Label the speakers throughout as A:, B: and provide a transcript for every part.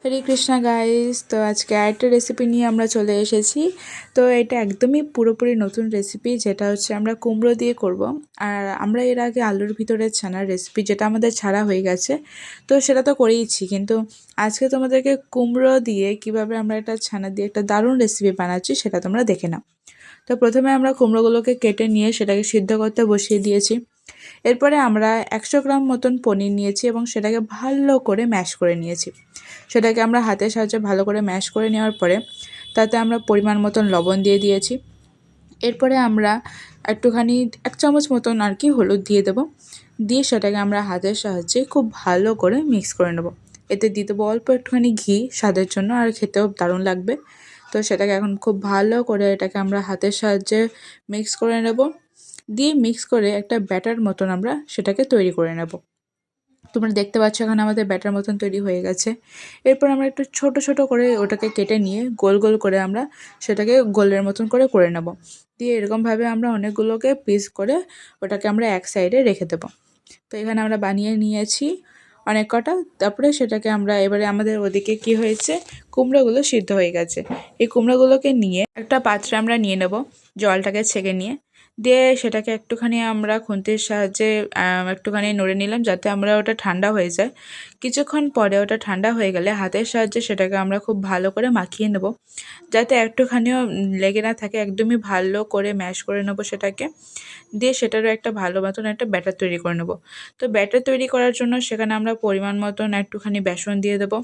A: হরে Krishna guys. তো আজকে আরেকটা রেসিপি নিয়ে আমরা চলে এসেছি। তো এটা একদমই পুরোপুরি নতুন রেসিপি, যেটা হচ্ছে আমরা কুমড়ো দিয়ে করব। আর আমরা এর আগে আলুর ভিতরে ছানার রেসিপি, যেটা আমাদের ছাড়া হয়ে গেছে, তো সেটা তো করেইছি, কিন্তু আজকে তোমাদেরকে কুমড়ো দিয়ে কিভাবে আমরা একটা ছানা দিয়ে একটা দারুণ রেসিপি বানাচ্ছি সেটা তোমরা দেখে নাও। তো প্রথমে আমরা কুমড়োগুলোকে কেটে নিয়ে সেটাকে সিদ্ধ করতে বসিয়ে দিয়েছি। এরপরে আমরা 100 গ্রাম মতন পনির নিয়েছি এবং সেটাকে ভালো করে ম্যাশ করে নিয়েছি। সেটাকে আমরা হাতের সাহায্যে ভালো করে ম্যাশ করে নেওয়ার পরে তাতে আমরা পরিমাণ মতন লবণ দিয়ে দিয়েছি। এরপরে আমরা একটুখানি 1 চামচ মতন আর কি হলুদ দিয়ে দেবো। দিয়ে সেটাকে আমরা হাতের সাহায্যে খুব ভালো করে মিক্স করে নেব। এতে দিয়ে দেবো অল্প একটুখানি ঘি স্বাদের জন্য, আর খেতেও দারুণ লাগবে। তো সেটাকে এখন খুব ভালো করে এটাকে আমরা হাতের সাহায্যে মিক্স করে নেব। দিয়ে মিক্স করে একটা ব্যাটার মতন আমরা সেটাকে তৈরি করে নেব। তোমরা দেখতে পাচ্ছ এখানে আমাদের ব্যাটার মতন তৈরি হয়ে গেছে। এরপর আমরা একটু ছোট ছোট করে ওটাকে কেটে নিয়ে গোল গোল করে আমরা সেটাকে গোলের মতন করে নেব। দিয়ে এরকমভাবে আমরা অনেকগুলোকে পিস করে ওটাকে আমরা এক সাইডে রেখে দেবো। তো এখানে আমরা বানিয়ে নিয়েছি অনেক কটা। তারপরে সেটাকে আমরা এবারে আমাদের ওদিকে কি হয়েছে, কুমড়োগুলো সিদ্ধ হয়ে গেছে। এই কুমড়োগুলোকে নিয়ে একটা পাত্রে আমরা নিয়ে নেব, জলটাকে ছেঁকে নিয়ে। দিয়ে সেটাকে একটুখানি আমরা খুন্তির সাহায্যে একটুখানি নড়ে নিলাম, যাতে আমরা ওটা ঠান্ডা হয়ে যায়। কিছুক্ষণ পরে ওটা ঠান্ডা হয়ে গেলে হাতের সাহায্যে সেটাকে আমরা খুব ভালো করে মাখিয়ে নেব, যাতে একটুখানিও লেগে না থাকে। একদমই ভালো করে ম্যাশ করে নেব সেটাকে। দিয়ে সেটারও একটা ভালো মতন একটা ব্যাটার তৈরি করে নেব। তো ব্যাটার তৈরি করার জন্য সেখানে আমরা পরিমাণ মতন একটুখানি বেসন দিয়ে দেবো।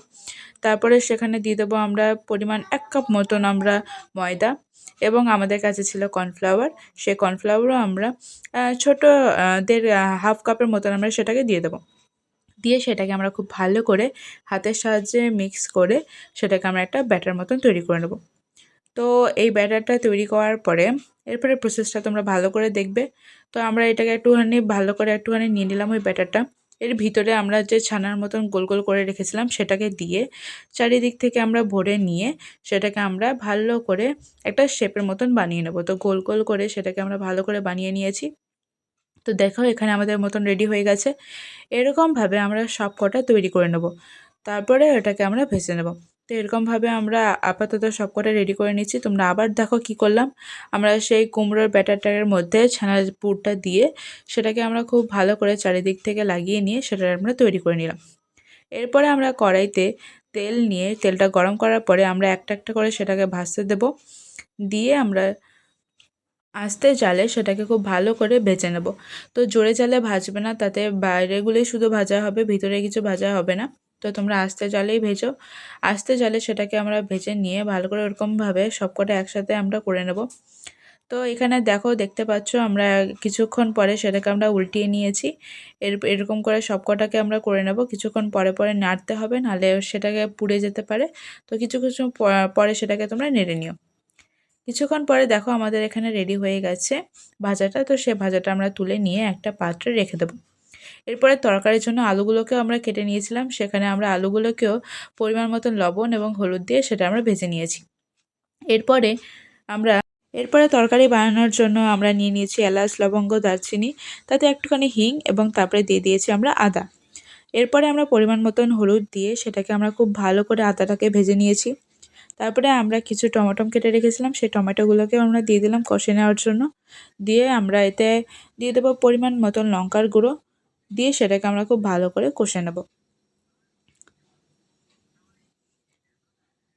A: তারপরে সেখানে দিয়ে দেবো আমরা পরিমাণ 1 কাপ মতন আমরা ময়দা, এবং আমাদের কাছে ছিল কর্নফ্লাওয়ার। সেই কর্নফ্লাওয়ারও আমরা ছোটো হাফ কাপের মতন আমরা সেটাকে দিয়ে দেবো। দিয়ে সেটাকে আমরা খুব ভালো করে হাতের সাহায্যে মিক্স করে সেটাকে আমরা একটা ব্যাটার মতন তৈরি করে নেব। তো এই ব্যাটারটা তৈরি করার পরে এরপরে প্রসেসটা তোমরা ভালো করে দেখবে। তো আমরা এটাকে একটুখানি ভালো করে একটুখানি নিয়ে নিলাম ওই ব্যাটারটা। এর ভিতরে আমরা যে ছানার মতন গোল গোল করে রেখেছিলাম সেটাকে দিয়ে চারিদিক থেকে আমরা ভরে নিয়ে সেটাকে আমরা ভালো করে একটা শেপের মতন বানিয়ে নেব। তো গোল গোল করে সেটাকে আমরা ভালো করে বানিয়ে নিয়েছি। তো দেখো এখানে আমাদের মতন রেডি হয়ে গেছে। এরকমভাবে আমরা সব কটা তৈরি করে নেব, তারপরে এটাকে আমরা ভেজে নেব। তো এরকমভাবে আমরা আপাতত সব কটা রেডি করে নিচ্ছি। তোমরা আবার দেখো কি করলাম। আমরা সেই কুমড়োর ব্যাটারটার মধ্যে ছানার পুরটা দিয়ে সেটাকে আমরা খুব ভালো করে চারিদিক থেকে লাগিয়ে নিয়ে সেটা আমরা তৈরি করে নিলাম। এরপরে আমরা কড়াইতে তেল নিয়ে তেলটা গরম করার পরে আমরা একটা একটা করে সেটাকে ভাজতে দেব। দিয়ে আমরা আস্তে জালে সেটাকে খুব ভালো করে ভেজে নেব। তো জোরে জালে ভাজবে না, তাতে বাইরেগুলোই শুধু ভাজা হবে, ভিতরে কিছু ভাজা হবে না। তো তোমরা আস্তে জালেই ভেজো। আস্তে জালে সেটাকে আমরা ভেজে নিয়ে ভালো করে ওরকমভাবে সবকটা একসাথে আমরা করে নেব। তো এখানে দেখো, দেখতে পাচ্ছ আমরা কিছুক্ষণ পরে সেটাকে আমরা উল্টিয়ে নিয়েছি। এরকম করে সবকটাকে আমরা করে নেব। কিছুক্ষণ পরে পরে নাড়তে হবে, নাহলে সেটাকে পুড়ে যেতে পারে। তো কিছু কিছু পরে সেটাকে তোমরা নেড়ে নিও। কিছুক্ষণ পরে দেখো আমাদের এখানে রেডি হয়ে গেছে ভাজাটা। তো সে ভাজাটা আমরা তুলে নিয়ে একটা পাত্রে রেখে দেবো। এরপরে তরকারির জন্য আলুগুলোকেও আমরা কেটে নিয়েছিলাম, সেখানে আমরা আলুগুলোকেও পরিমাণ মতন লবণ এবং হলুদ দিয়ে সেটা আমরা ভেজে নিয়েছি। এরপরে আমরা তরকারি বানানোর জন্য আমরা নিয়ে নিয়েছি এলাচ, লবঙ্গ, দারচিনি, তাতে একটুখানি হিং, এবং তারপরে দিয়ে দিয়েছি আমরা আদা। এরপরে আমরা পরিমাণ মতন হলুদ দিয়ে সেটাকে আমরা খুব ভালো করে আদাটাকে ভেজে নিয়েছি। তারপরে আমরা কিছু টমেটো কেটে রেখেছিলাম, সেই টমেটোগুলোকেও আমরা দিয়ে দিলাম কষে নেওয়ার জন্য। দিয়ে আমরা এতে দিয়ে দেবো পরিমাণ মতন লঙ্কার গুঁড়ো। দিয়ে সেটাকে আমরা খুব ভালো করে কষে নেব।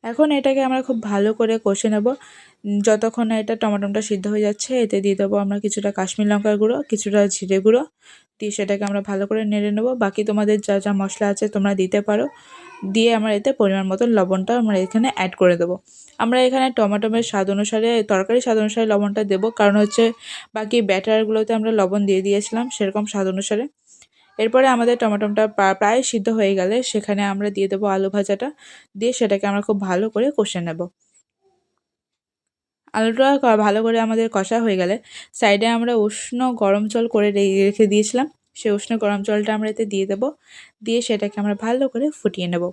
A: এখন এটাকে আমরা খুব ভালো করে কষে নেব যতক্ষণ না এটা টমেটোটা সিদ্ধ হয়ে যাচ্ছে। এতে দিয়ে দেবো আমরা কিছুটা কাশ্মীর লঙ্কার গুঁড়ো, কিছুটা জিরে গুঁড়ো। দিয়ে সেটাকে আমরা ভালো করে নেড়ে নেব। বাকি তোমাদের যা যা মশলা আছে তোমরা দিতে পারো। দিয়ে আমরা এতে পরিমাণ মতন লবণটা আমরা এখানে অ্যাড করে দেবো। আমরা এখানে টমেটোমের স্বাদ অনুসারে, তরকারির স্বাদ অনুসারে লবণটা দেবো, কারণ হচ্ছে বাকি ব্যাটারগুলোতে আমরা লবণ দিয়ে দিয়েছিলাম সেরকম স্বাদ অনুসারে। এরপরে আমাদের টমেটোটা প্রায় সিদ্ধ হয়ে গেলে সেখানে আমরা দিয়ে দেবো আলু ভাজাটা। দিয়ে সেটাকে আমরা খুব ভালো করে কষে নেব। আলুটা ভালো করে আমাদের কষা হয়ে গেলে সাইডে আমরা উষ্ণ গরম জল করে রেখে দিয়েছিলাম, সেই উষ্ণ গরম জলটা আমরা এতে দিয়ে দেবো। দিয়ে সেটাকে আমরা ভালো করে ফুটিয়ে নেব।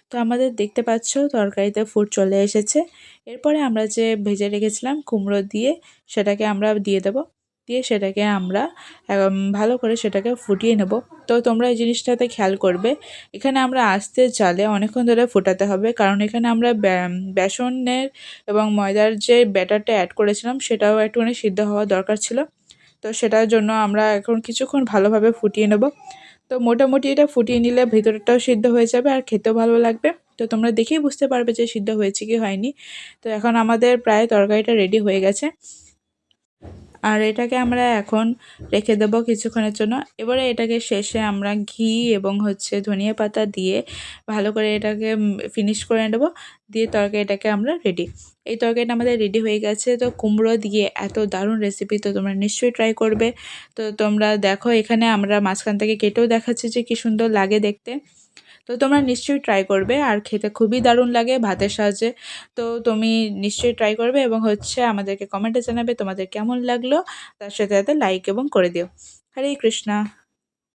A: তো আমাদের দেখতে পাচ্ছ তরকারিতে ফুট চলে এসেছে। এরপরে আমরা যে ভেজে রেখেছিলাম কুমড়ো দিয়ে সেটাকে আমরা দিয়ে দেবো। দিয়ে সেটাকে আমরা ভালো করে সেটাকে ফুটিয়ে নেব। তো তোমরা এই জিনিসটাতে খেয়াল করবে, এখানে আমরা আস্তে জালে অনেকক্ষণ ধরে ফোটাতে হবে, কারণ এখানে আমরা বেসনের এবং ময়দার যে ব্যাটারটা অ্যাড করেছিলাম সেটাও একটুখানি সিদ্ধ হওয়া দরকার ছিল। তো সেটার জন্য আমরা এখন কিছুক্ষণ ভালোভাবে ফুটিয়ে নেব। তো মোটামুটি এটা ফুটিয়ে নিলে ভেতরটাও সিদ্ধ হয়ে যাবে আর খেতেও ভালো লাগবে। তো তোমরা দেখেই বুঝতে পারবে যে সিদ্ধ হয়েছে কি হয়নি। তো এখন আমাদের প্রায় তরকারিটা রেডি হয়ে গেছে, আর এটাকে আমরা এখন রেখে দেবো কিছুক্ষণের জন্য। এবারে এটাকে শেষে আমরা ঘি এবং ধনিয়া পাতা দিয়ে ভালো করে এটাকে ফিনিশ করে নেবো, দিয়ে তরকারিটাকে আমরা রেডি। এই তরকারিটা আমাদের রেডি হয়ে গেছে। তো কুমড়ো দিয়ে এত দারুণ রেসিপি, তো তোমরা নিশ্চয়ই ট্রাই করবে। তো তোমরা দেখো, এখানে আমরা মাঝখান থেকে কেটেও দেখাচ্ছি যে কী সুন্দর লাগে দেখতে। তো তোমরা নিশ্চয়ই ট্রাই করবে, আর খেতে খুবই দারুণ লাগে ভাতের সাহায্যে। তো তুমি নিশ্চয়ই ট্রাই করবে এবং আমাদেরকে কমেন্টে জানাবে তোমাদের কেমন লাগলো। তার সাথে সাথে লাইক এবং করে দিও। হরে কৃষ্ণা।